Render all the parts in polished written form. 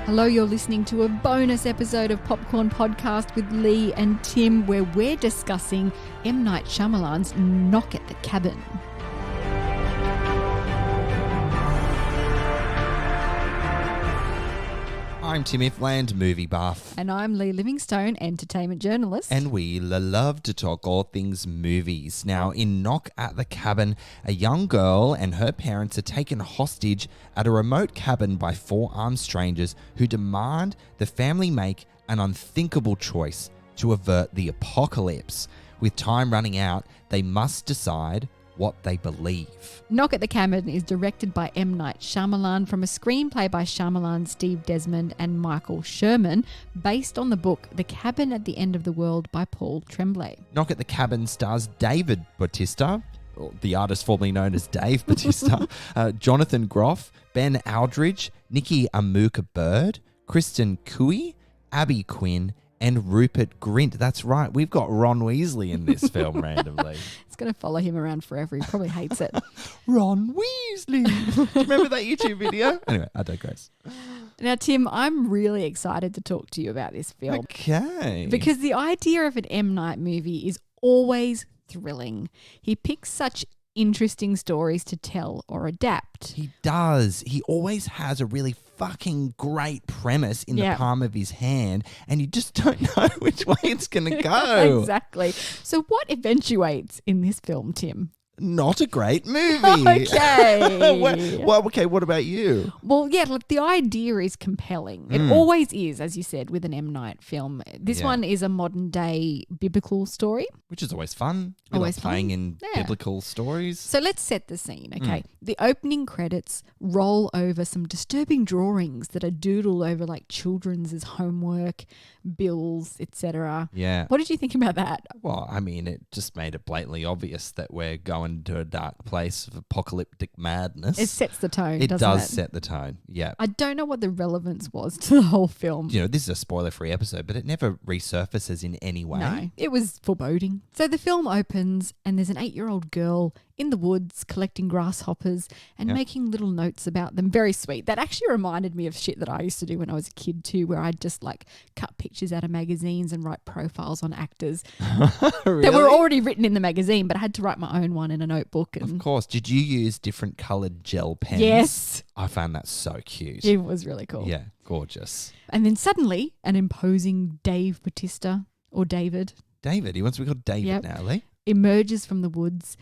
Hello, you're listening to a bonus episode of Popcorn Podcast with Leigh and Tim, where we're discussing M. Night Shyamalan's Knock at the Cabin. I'm Tim Ifland, movie buff. And I'm Leigh Livingstone, entertainment journalist. And we love to talk all things movies. Now, in Knock at the Cabin, a young girl and her parents are taken hostage at a remote cabin by four armed strangers who demand the family make an unthinkable choice to avert the apocalypse. With time running out, they must decide what they believe. Knock at the Cabin is directed by M. Night Shyamalan from a screenplay by Shyamalan, Steve Desmond and Michael Sherman, based on the book The Cabin at the End of the World by Paul Tremblay. Knock at the Cabin stars David Bautista, the artist formerly known as Dave Bautista, Jonathan Groff, Ben Aldridge, Nikki Amuka Bird, Kristen Cooey, Abby Quinn, and Rupert Grint. That's right, we've got Ron Weasley in this film randomly. It's going to follow him around forever. He probably hates it. Ron Weasley. Remember that YouTube video? Anyway, I digress. Now, Tim, I'm really excited to talk to you about this film. Okay. Because the idea of an M. Night movie is always thrilling. He picks such interesting stories to tell or adapt. He does. He always has a really fucking great premise in the palm of his hand, and you just don't know which way it's going to go. Exactly. So what eventuates in this film, Tim? Not a great movie. Okay. Well, okay, what about you? Well, yeah, look, the idea is compelling. It always is, as you said, with an M. Night film. This one is a modern day biblical story. Which is always fun. Always playing fun. in biblical stories. So let's set the scene, okay? The opening credits roll over some disturbing drawings that are doodled over like children's homework, bills, etc. Yeah. What did you think about that? Well, I mean, it just made it blatantly obvious that we're going to a dark place of apocalyptic madness. It sets the tone, It doesn't does it? set the tone, yeah. I don't know what the relevance was to the whole film. You know, this is a spoiler-free episode, but it never resurfaces in any way. No, it was foreboding. So the film opens and there's an 8-year-old girl in the woods collecting grasshoppers and making little notes about them. Very sweet. That actually reminded me of shit that I used to do when I was a kid too, where I'd just like cut pictures out of magazines and write profiles on actors Really? that were already written in the magazine, but I had to write my own one in a notebook. And Of course. Did you use different coloured gel pens? yes, I found that so cute. it was really cool. Yeah, gorgeous. And then suddenly an imposing Dave Bautista or David David, he wants to be called David now, Lee. emerges from the woods,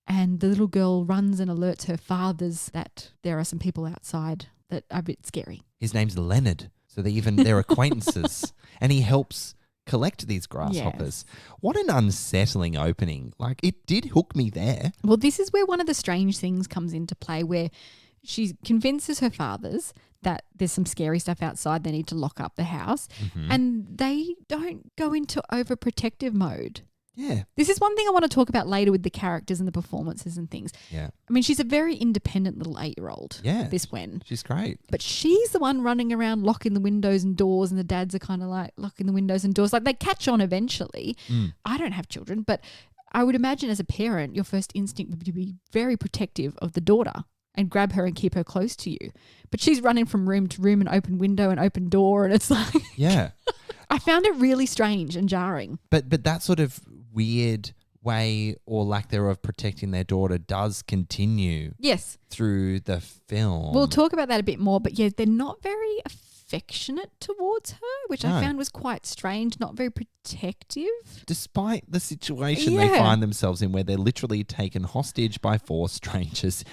and the little girl runs and alerts her fathers that there are some people outside that are a bit scary. His name's Leonard, so they're acquaintances, and he helps collect these grasshoppers. What an unsettling opening. Like, it did hook me there. Well, this is where one of the strange things comes into play, where she convinces her fathers that there's some scary stuff outside, they need to lock up the house, and they don't go into overprotective mode. Yeah. This is one thing I want to talk about later with the characters and the performances and things. Yeah. I mean, she's a very independent little 8-year-old. Yeah. This Wen. She's great. But she's the one running around locking the windows and doors, and the dads are kind of like locking the windows and doors. Like, they catch on eventually. I don't have children, but I would imagine as a parent, your first instinct would be very protective of the daughter and grab her and keep her close to you. But she's running from room to room and open window and open door, and it's like... Yeah. I found it really strange and jarring. But that sort of weird way or lack thereof protecting their daughter does continue Yes. through the film. We'll talk about that a bit more, but yeah, they're not very affectionate towards her, which I found was quite strange, not very protective. Despite the situation they find themselves in, where they're literally taken hostage by four strangers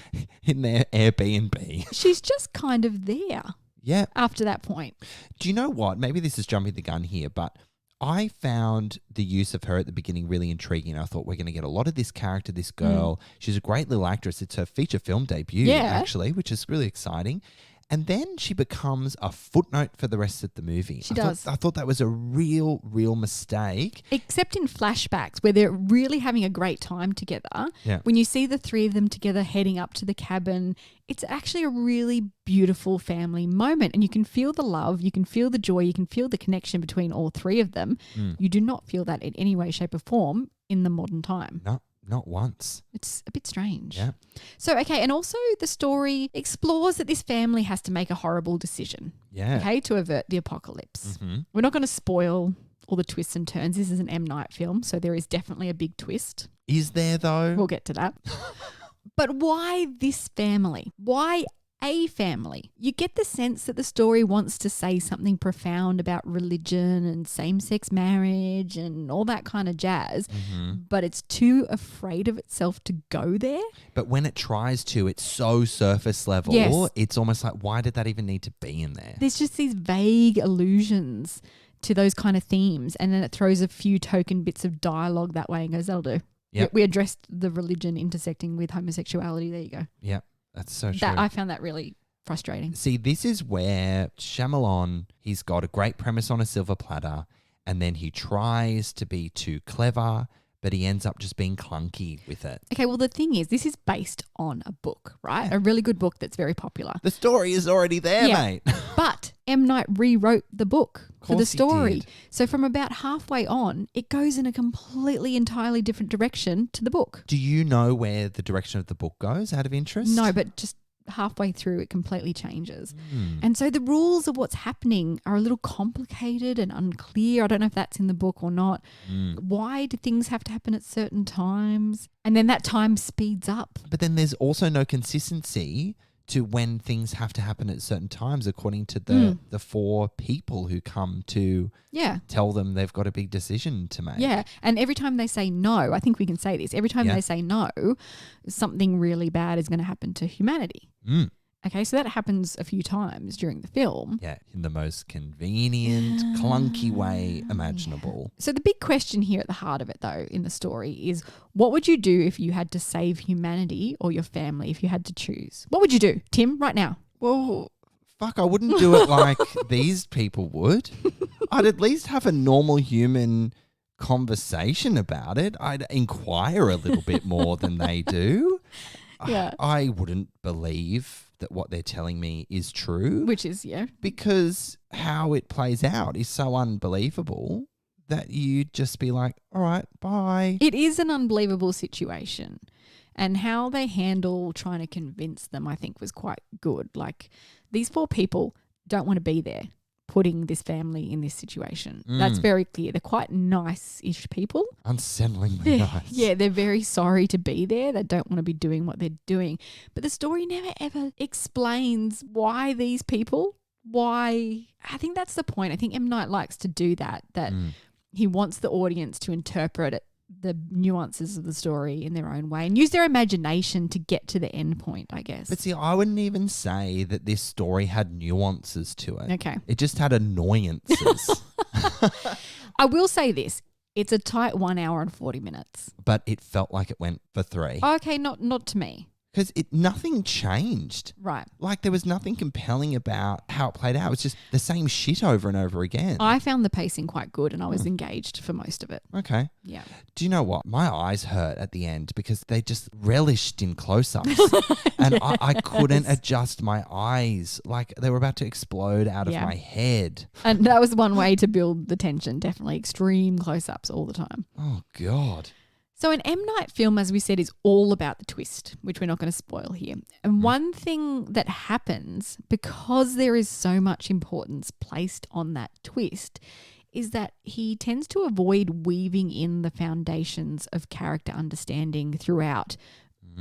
in their Airbnb. She's just kind of there. Yeah. After that point. Do you know what? Maybe this is jumping the gun here, but I found the use of her at the beginning really intriguing. I thought we're going to get a lot of this character, this girl. She's a great little actress. It's her feature film debut, actually, which is really exciting. And then she becomes a footnote for the rest of the movie. She does. I thought that was a real mistake. Except in flashbacks where they're really having a great time together. Yeah. When you see the three of them together heading up to the cabin, it's actually a really beautiful family moment. And you can feel the love, you can feel the joy, you can feel the connection between all three of them. You do not feel that in any way, shape or form in the modern time. No. Not once. It's a bit strange. Yeah. So, okay, and also the story explores that this family has to make a horrible decision, Yeah. okay, to avert the apocalypse. Mm-hmm. We're not going to spoil all the twists and turns. This is an M. Night film, so there is definitely a big twist. Is there though? We'll get to that. But why this family? Why a family? You get the sense that the story wants to say something profound about religion and same-sex marriage and all that kind of jazz, but it's too afraid of itself to go there. But when it tries to, it's so surface level. Yes. It's almost like, why did that even need to be in there? There's just these vague allusions to those kind of themes, and then it throws a few token bits of dialogue that way and goes, that'll do. Yep. We addressed the religion intersecting with homosexuality. There you go. Yeah, that's so true. I found that really frustrating. See, this is where Shyamalan, he's got a great premise on a silver platter, and then he tries to be too clever, but he ends up just being clunky with it. Okay, well, the thing is, this is based on a book, right? A really good book that's very popular. The story is already there, mate. But M. Night rewrote the book for the Course he story. did. So from about halfway on, it goes in a completely, entirely different direction to the book. Do you know where the direction of the book goes out of interest? No, but just halfway through, it completely changes. And so the rules of what's happening are a little complicated and unclear. I don't know if that's in the book or not. Why do things have to happen at certain times? And then that time speeds up. But then there's also no consistency to when things have to happen at certain times according to the four people who come to tell them they've got a big decision to make. Yeah. And every time they say no, I think we can say this, every time they say no, something really bad is going to happen to humanity. Okay, so that happens a few times during the film. Yeah, in the most convenient, clunky way imaginable. So the big question here at the heart of it, though, in the story is, what would you do if you had to save humanity or your family, if you had to choose? What would you do, Tim, right now? Well, fuck, I wouldn't do it like these people would. I'd at least have a normal human conversation about it. I'd inquire a little bit more than they do. Yeah. I wouldn't believe that what they're telling me is true. Which is, Because how it plays out is so unbelievable that you'd just be like, all right, bye. It is an unbelievable situation. And how they handle trying to convince them, I think, was quite good. Like, these four people don't want to be there, putting this family in this situation. That's very clear. They're quite nice-ish people. Unsettlingly nice. Yeah, they're very sorry to be there. They don't want to be doing what they're doing. But the story never ever explains why these people, why. I think that's the point. I think M. Night likes to do that he wants the audience to interpret it, the nuances of the story in their own way and use their imagination to get to the end point, I guess. But see, I wouldn't even say that this story had nuances to it. Okay. It just had annoyances. I will say this. It's a tight 1 hour and 40 minutes. But it felt like it went for 3. Okay, not to me. Because nothing changed. Right. Like there was nothing compelling about how it played out. It was just the same shit over and over again. I found the pacing quite good and I was engaged for most of it. Okay. Yeah. Do you know what? My eyes hurt at the end because they just relished in close-ups. And I couldn't adjust my eyes. Like they were about to explode out of my head. And that was one way to build the tension, definitely. Extreme close-ups all the time. Oh, God. So an M. Night film, as we said, is all about the twist, which we're not going to spoil here. And one thing that happens, because there is so much importance placed on that twist, is that he tends to avoid weaving in the foundations of character understanding throughout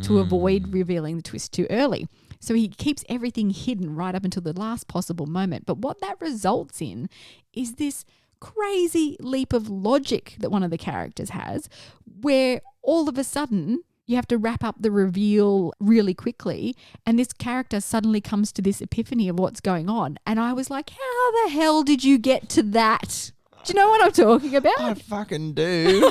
to avoid revealing the twist too early. So he keeps everything hidden right up until the last possible moment. But what that results in is this crazy leap of logic that one of the characters has, where all of a sudden you have to wrap up the reveal really quickly and this character suddenly comes to this epiphany of what's going on. And I was like, how the hell did you get to that? Do you know what I'm talking about? I fucking do.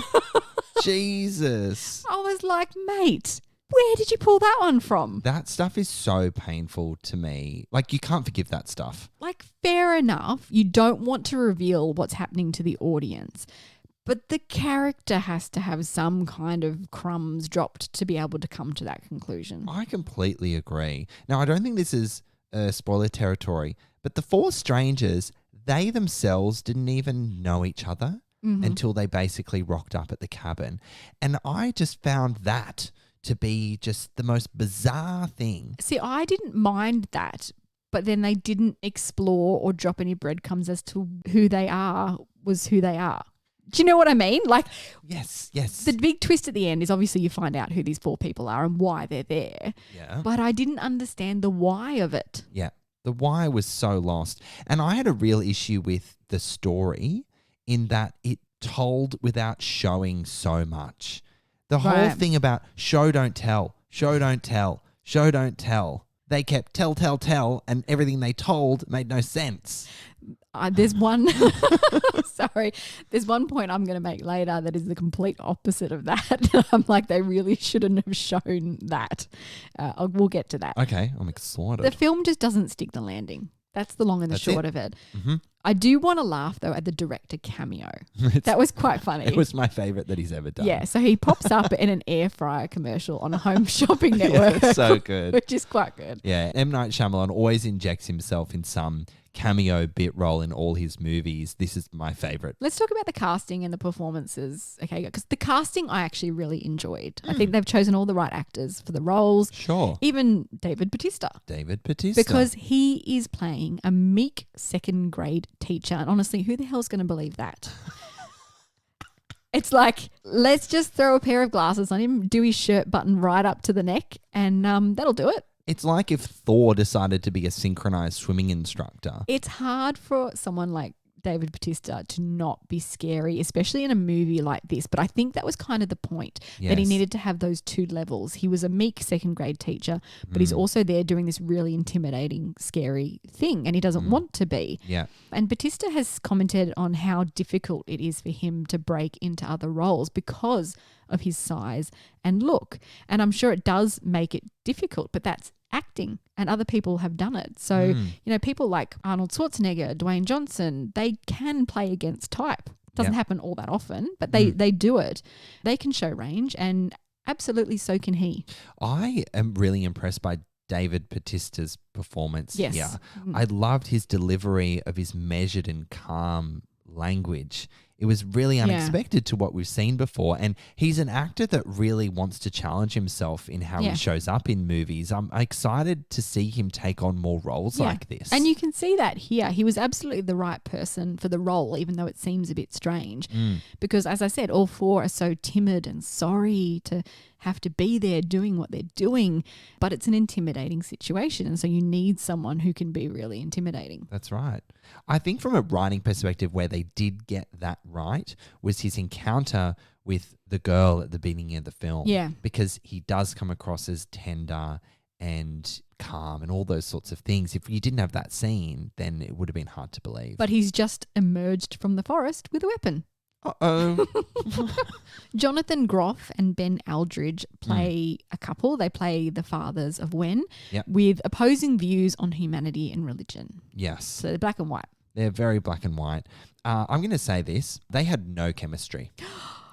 Jesus. I was like, mate, where did you pull that one from? That stuff is so painful to me. Like, you can't forgive that stuff. Like, fair enough. You don't want to reveal what's happening to the audience, but the character has to have some kind of crumbs dropped to be able to come to that conclusion. I completely agree. Now, I don't think this is spoiler territory, but the four strangers, they themselves didn't even know each other. until they basically rocked up at the cabin. And I just found that to be just the most bizarre thing. See, I didn't mind that, but then they didn't explore or drop any breadcrumbs as to who they are was who they are. Do you know what I mean? Like, yes. The big twist at the end is obviously you find out who these 4 people are and why they're there. Yeah. But I didn't understand the why of it. Yeah. The why was so lost. And I had a real issue with the story in that it told without showing so much. The whole thing about show, don't tell, show, don't tell, show, don't tell. They kept tell, and everything they told made no sense. There's one there's one point I'm going to make later that is the complete opposite of that. I'm like, they really shouldn't have shown that. We'll get to that. Okay, I'm excited. The film just doesn't stick the landing. That's the long and the short of it. Mm-hmm. I do want to laugh, though, at the director cameo. That was quite funny. It was my favourite that he's ever done. Yeah, so he pops up in an air fryer commercial on a home shopping network. Yeah, so good. Which is quite good. Yeah, M. Night Shyamalan always injects himself in some cameo bit role in all his movies. This is my favourite. Let's talk about the casting and the performances, okay? Because the casting I actually really enjoyed. I think they've chosen all the right actors for the roles. Sure. Even David Bautista. Because he is playing a meek second grade teacher. And honestly, who the hell's going to believe that? It's like, let's just throw a pair of glasses on him, do his shirt button right up to the neck, and that'll do it. It's like if Thor decided to be a synchronized swimming instructor. It's hard for someone like David Bautista to not be scary, especially in a movie like this. But I think that was kind of the point, that he needed to have those 2 levels. He was a meek second grade teacher, but he's also there doing this really intimidating, scary thing, and he doesn't want to be. Yeah. And Bautista has commented on how difficult it is for him to break into other roles because of his size and look. And I'm sure it does make it difficult, but that's acting, and other people have done it. So, people like Arnold Schwarzenegger, Dwayne Johnson, they can play against type. Doesn't happen all that often, but they do it. They can show range, and absolutely so can he. I am really impressed by David Bautista's performance. Yes. Yeah. I loved his delivery of his measured and calm language. It was really unexpected to what we've seen before. And he's an actor that really wants to challenge himself in how he shows up in movies. I'm excited to see him take on more roles like this. And you can see that here. He was absolutely the right person for the role, even though it seems a bit strange. Because as I said, all 4 are so timid and sorry to have to be there doing what they're doing. But it's an intimidating situation. And so you need someone who can be really intimidating. That's right. I think from a writing perspective, where they did get that right was his encounter with the girl at the beginning of the film. Yeah. Because he does come across as tender and calm and all those sorts of things. If you didn't have that scene, then it would have been hard to believe. But he's just emerged from the forest with a weapon. Uh-oh. Jonathan Groff and Ben Aldridge play a couple. They play the fathers of Wen with opposing views on humanity and religion. Yes. So they're black and white. They're very black and white. I'm going to say this. They had no chemistry.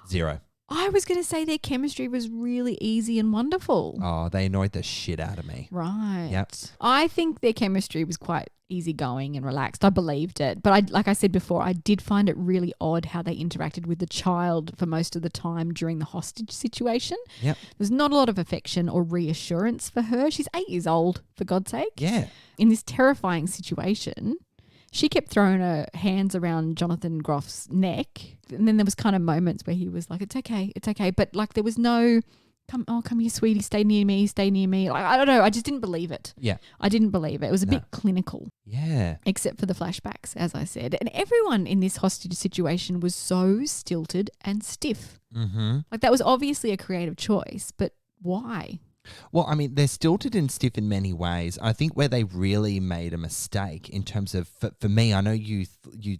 0. I was going to say their chemistry was really easy and wonderful. Oh, they annoyed the shit out of me. Right. Yep. I think their chemistry was quite easygoing and relaxed. I believed it. But like I said before, I did find it really odd how they interacted with the child for most of the time during the hostage situation. Yep. There's not a lot of affection or reassurance for her. She's 8 years old, for God's sake. Yeah. In this terrifying situation, she kept throwing her hands around Jonathan Groff's neck. And then there was kind of moments where he was like, it's okay. But like there was no, come here, sweetie, stay near me. Like, I don't know. I just didn't believe it. Yeah. I didn't believe it. It was a bit clinical. Yeah. Except for the flashbacks, as I said. And everyone in this hostage situation was so stilted and stiff. Mm-hmm. Like that was obviously a creative choice, but why? Well, I mean, they're stilted and stiff in many ways. I think where they really made a mistake in terms of, for me, I know you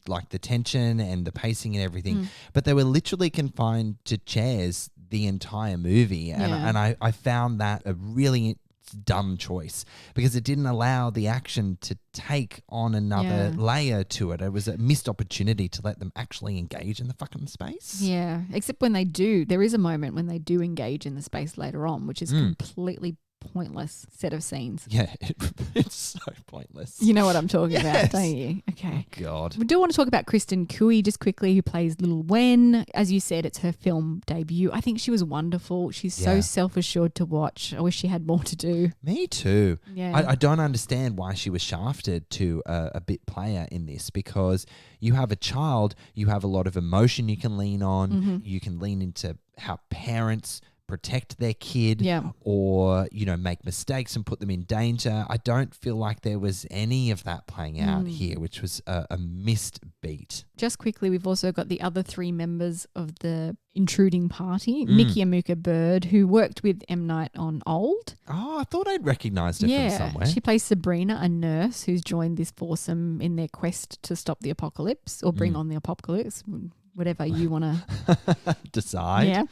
like the tension and the pacing and everything, but they were literally confined to chairs the entire movie. And I found that a really dumb choice because it didn't allow the action to take on another layer to it. It was a missed opportunity to let them actually engage in the fucking space. Yeah, except when they do. There is a moment when they do engage in the space later on, which is completely pointless set of scenes. Yeah, it's so pointless. You know what I'm talking about, Yes. don't you? Okay. Oh, God. We do want to talk about Kristen Cui just quickly, who plays Little Wen. As you said, it's her film debut. I think she was wonderful. She's so Yeah. self-assured to watch. I wish she had more to do. Me too. Yeah. I don't understand why she was shafted to a bit player in this, because you have a child, you have a lot of emotion you can lean on. Mm-hmm. You can lean into how parents protect their kid Yeah. or, make mistakes and put them in danger. I don't feel like there was any of that playing out here, which was a missed beat. Just quickly, we've also got the other three members of the intruding party, Mickey Amuka Bird, who worked with M. Night on Old. Oh, I thought I'd recognised her from somewhere. She plays Sabrina, a nurse who's joined this foursome in their quest to stop the apocalypse or bring on the apocalypse, whatever you want to decide. Yeah.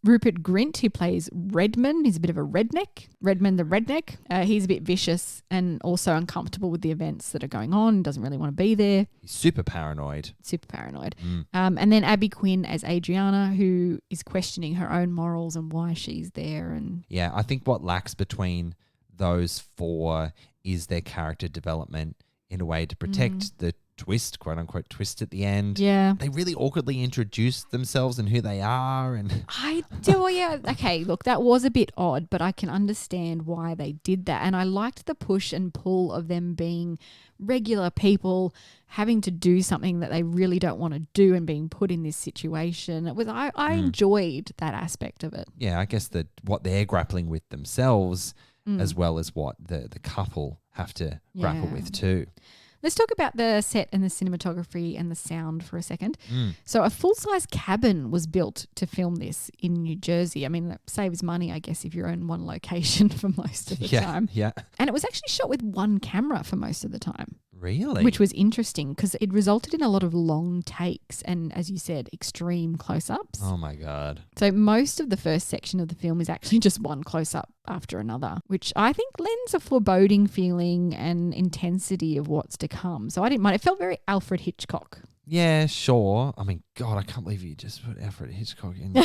Rupert Grint, who plays Redman. He's a bit of a redneck. Redman the redneck. He's a bit vicious and also uncomfortable with the events that are going on. Doesn't really want to be there. He's super paranoid. Super paranoid. And then Abby Quinn as Adriana, who is questioning her own morals and why she's there. And Yeah, I think what lacks between those four is their character development in a way to protect the twist, quote unquote twist at the end. yeah. They really awkwardly introduce themselves and who they are, and I do, yeah. Okay, look, that was a bit odd, but I can understand why they did that. And I liked the push and pull of them being regular people having to do something that they really don't want to do and being put in this situation. It was I enjoyed that aspect of it. yeah, I guess that what they're grappling with themselves as well as what the couple have to grapple Yeah. with too. Let's talk about the set and the cinematography and the sound for a second. So a full-size cabin was built to film this in New Jersey. I mean, that saves money, I guess, if you're in one location for most of the time. Yeah. And it was actually shot with one camera for most of the time, Really? which was interesting because it resulted in a lot of long takes and, as you said, extreme close-ups. Oh my God. So most of the first section of the film is actually just one close-up after another, which I think lends a foreboding feeling and intensity of what's to come. So I didn't mind. It felt very Alfred Hitchcock. Yeah, sure. I mean, God, I can't believe you just put Alfred Hitchcock into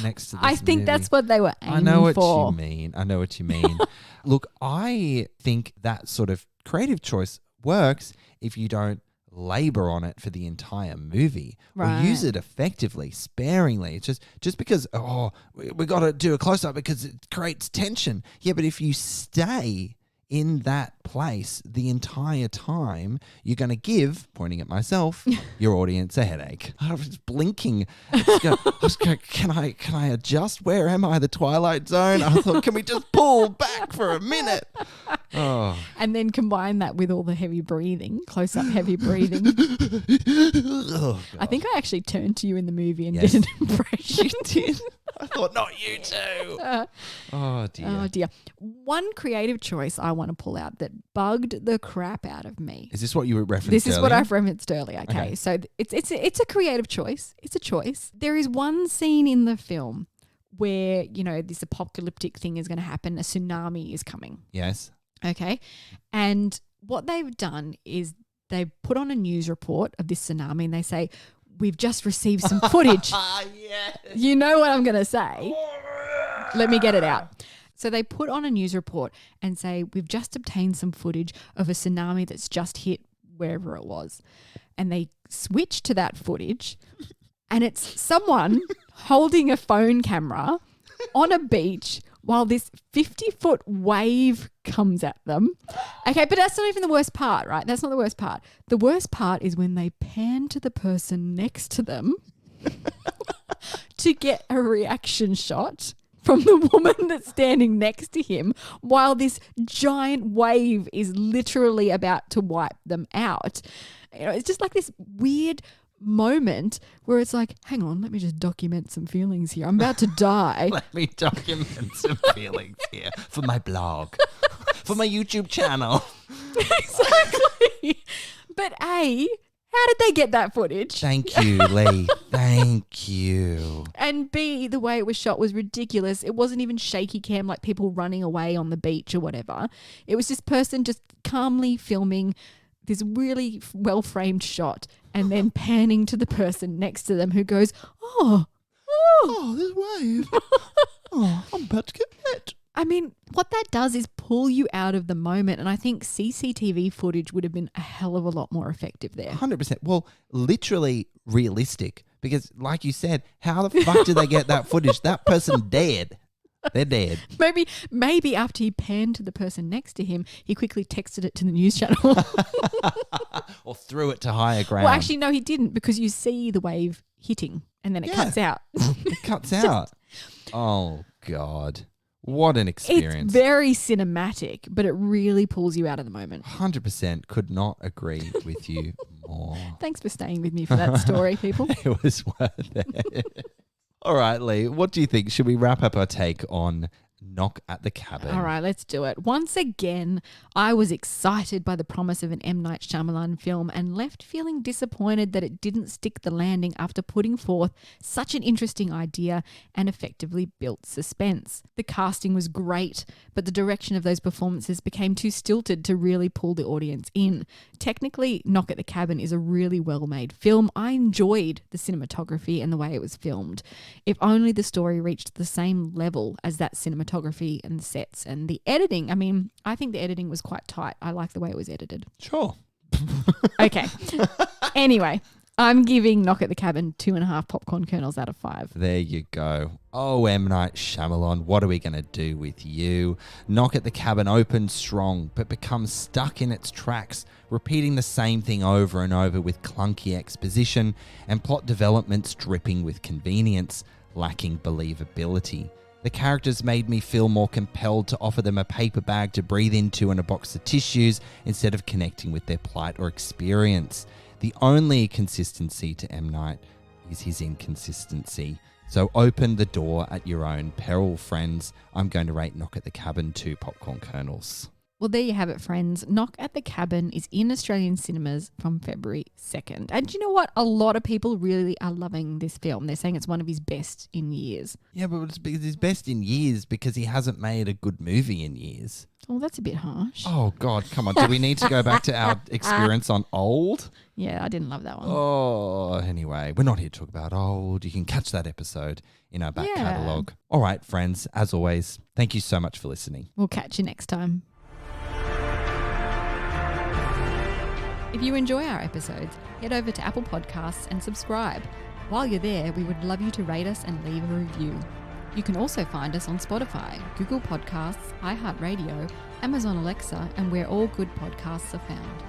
next to this I think movie. that's what they were aiming I know what for. you mean. I know what you mean. Look, I think that sort of creative choice works if you don't labor on it for the entire movie or use it effectively, sparingly. It's just because, we got to do a close-up because it creates tension. Yeah, but if you stay in that place the entire time, you're going to give, pointing at myself, your audience a headache. I was just blinking. I was going, can I adjust? Where am I? The Twilight Zone? I thought, can we just pull back for a minute? Oh. And then combine that with all the heavy breathing, close-up heavy breathing. Oh, I think I actually turned to you in the movie and Yes. did an impression. you did. I thought, not you too. Oh, dear. Oh dear. One creative choice I want to pull out that bugged the crap out of me. Is this what you referenced This is what earlier? I've referenced earlier. Okay, Okay. so it's a creative choice. It's a choice. There is one scene in the film where, this apocalyptic thing is going to happen. A tsunami is coming. Yes. Okay. And what they've done is they put on a news report of this tsunami and they say, we've just received some footage. Yes. You know what I'm going to say. Let me get it out. So they put on a news report and say, we've just obtained some footage of a tsunami that's just hit wherever it was. And they switch to that footage and it's someone holding a phone camera on a beach while this 50-foot wave comes at them. Okay, but that's not even the worst part, right? That's not the worst part. The worst part is when they pan to the person next to them to get a reaction shot from the woman that's standing next to him while this giant wave is literally about to wipe them out. It's just like this weird moment where it's like, hang on, let me just document some feelings here. I'm about to die. Let me document some feelings here for my blog, for my YouTube channel. Exactly. But A, how did they get that footage? Thank you, Leigh. Thank you. And B, the way it was shot was ridiculous. It wasn't even shaky cam like people running away on the beach or whatever. It was this person just calmly filming this really well-framed shot and then panning to the person next to them who goes, oh, Oh, this wave. Oh, I'm about to get wet. I mean, what that does is pull you out of the moment. And I think CCTV footage would have been a hell of a lot more effective there. 100%. Well, literally realistic. Because like you said, how the fuck did they get that footage? That person dead. They're dead. Maybe after he panned to the person next to him, he quickly texted it to the news channel. Or threw it to higher ground. Well, actually, no, he didn't, because you see the wave hitting and then it cuts out. It cuts out. Oh, God. What an experience. It's very cinematic, but it really pulls you out of the moment. 100% could not agree with you more. Thanks for staying with me for that story, people. It was worth it. All right, Leigh, what do you think? Should we wrap up our take on Knock at the Cabin? All right, let's do it. Once again, I was excited by the promise of an M. Night Shyamalan film and left feeling disappointed that it didn't stick the landing after putting forth such an interesting idea and effectively built suspense. The casting was great, but the direction of those performances became too stilted to really pull the audience in. Technically, Knock at the Cabin is a really well-made film. I enjoyed the cinematography and the way it was filmed. If only the story reached the same level as that cinematography and the sets and the editing. I mean, I think the editing was quite tight. I like the way it was edited. Sure. Okay. Anyway, I'm giving Knock at the Cabin 2.5 popcorn kernels out of 5. There you go. Oh, M. Night Shyamalan, what are we going to do with you? Knock at the Cabin opens strong, but becomes stuck in its tracks, repeating the same thing over and over with clunky exposition and plot developments dripping with convenience, lacking believability. The characters made me feel more compelled to offer them a paper bag to breathe into and a box of tissues instead of connecting with their plight or experience. The only consistency to M. Night is his inconsistency. So open the door at your own peril, friends. I'm going to rate Knock at the Cabin 2 popcorn kernels. Well, there you have it, friends. Knock at the Cabin is in Australian cinemas from February 2nd. And you know what? A lot of people really are loving this film. They're saying it's one of his best in years. Yeah, but it's his best in years because he hasn't made a good movie in years. Oh, that's a bit harsh. Oh, God, come on. Do we need to go back to our experience on Old? Yeah, I didn't love that one. Oh, anyway, we're not here to talk about Old. You can catch that episode in our back catalogue. All right, friends, as always, thank you so much for listening. We'll catch you next time. If you enjoy our episodes, head over to Apple Podcasts and subscribe. While you're there, we would love you to rate us and leave a review. You can also find us on Spotify, Google Podcasts, iHeartRadio, Amazon Alexa, and where all good podcasts are found.